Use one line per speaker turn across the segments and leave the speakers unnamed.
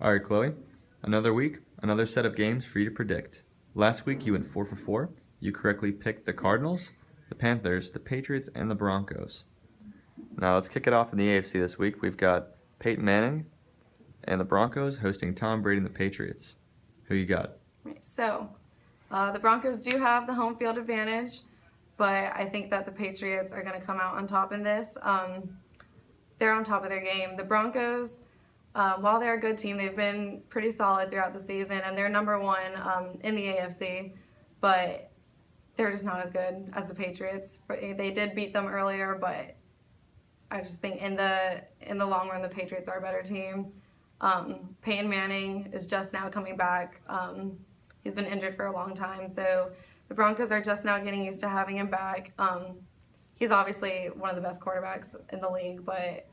All right, Chloe. Another week, another set of games for you to predict. Last week you went 4 for 4. You correctly picked the Cardinals, the Panthers, the Patriots, and the Broncos. Now let's kick it off in the AFC this week. We've got Peyton Manning and the Broncos hosting Tom Brady and the Patriots. Who you got?
Right, so the Broncos do have the home field advantage, but I think that the Patriots are going to come out on top in this. They're on top of their game. The Broncos, while they're a good team, they've been pretty solid throughout the season, and they're number one in the AFC, but they're just not as good as the Patriots. They did beat them earlier, but I just think in the long run, the Patriots are a better team. Peyton Manning is just now coming back. He's been injured for a long time, so the Broncos are just now getting used to having him back. He's obviously one of the best quarterbacks in the league, but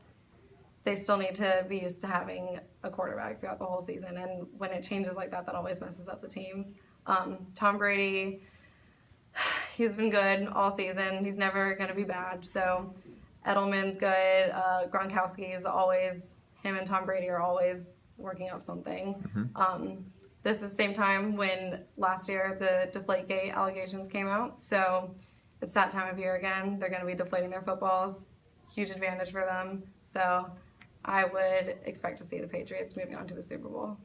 they still need to be used to having a quarterback throughout the whole season, and when it changes like that, that always messes up the teams. Tom Brady, he's been good all season. He's never going to be bad, so Edelman's good. Gronkowski is always, him and Tom Brady are always working up something. This is the same time when last year the Deflategate allegations came out, so it's that time of year again. They're going to be deflating their footballs. Huge advantage for them. So I would expect to see the Patriots moving on to the Super Bowl.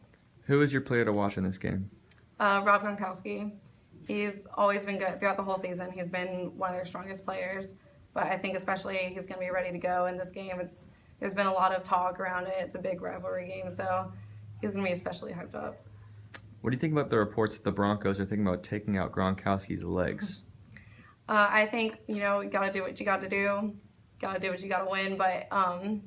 Who is your player to watch in this game?
Rob Gronkowski. He's always been good throughout the whole season. He's been one of their strongest players. But I think especially he's going to be ready to go in this game. There's been a lot of talk around it. It's a big rivalry game, so he's going to be especially hyped up.
What do you think about the reports that the Broncos are thinking about taking out Gronkowski's legs?
I think, you got to do what you got to do. Got to do what you got to win. But, I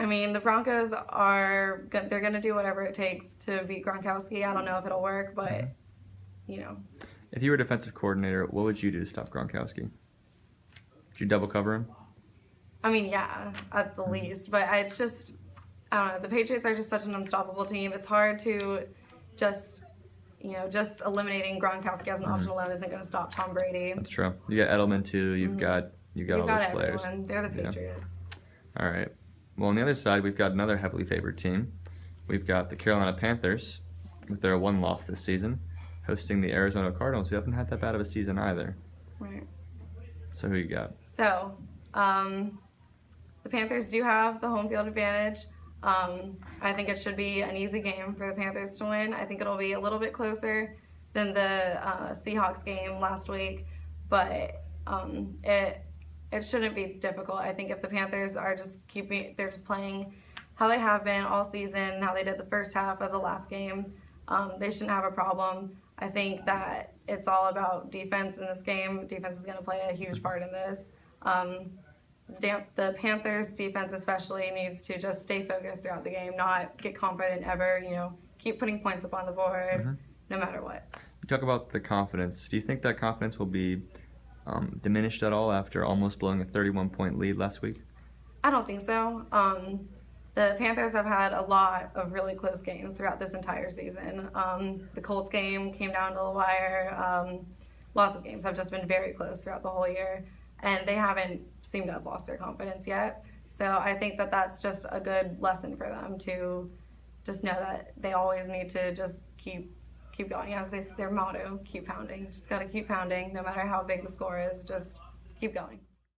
mean, the Broncos they're going to do whatever it takes to beat Gronkowski. I don't know if it'll work, but,
If you were a defensive coordinator, what would you do to stop Gronkowski? Would you double cover him?
I mean, yeah, at the least. But it's just, I don't know. The Patriots are just such an unstoppable team. It's hard to just eliminating Gronkowski as an option alone isn't going to stop Tom Brady.
That's true. You got Edelman too. You've got all those players.
Everyone. They're the Patriots.
All right. Well, on the other side, we've got another heavily favored team. We've got the Carolina Panthers with their one loss this season, hosting the Arizona Cardinals, who haven't had that bad of a season either.
Right.
So who you got?
So, the Panthers do have the home field advantage. I think it should be an easy game for the Panthers to win. I think it'll be a little bit closer than the Seahawks game last week, but it shouldn't be difficult. I think if the Panthers are they're just playing how they have been all season, how they did the first half of the last game, they shouldn't have a problem. I think that it's all about defense in this game. Defense is going to play a huge part in this. The Panthers defense especially needs to just stay focused throughout the game, not get confident ever, keep putting points up on the board no matter what.
You talk about the confidence. Do you think that confidence will be diminished at all after almost blowing a 31-point lead last week?
I don't think so. The Panthers have had a lot of really close games throughout this entire season. The Colts game came down to the wire. Lots of games have just been very close throughout the whole year, and they haven't seemed to have lost their confidence yet. So I think that that's just a good lesson for them to just know that they always need to just keep going, as their motto, keep pounding. Just got to keep pounding, no matter how big the score is, just keep going.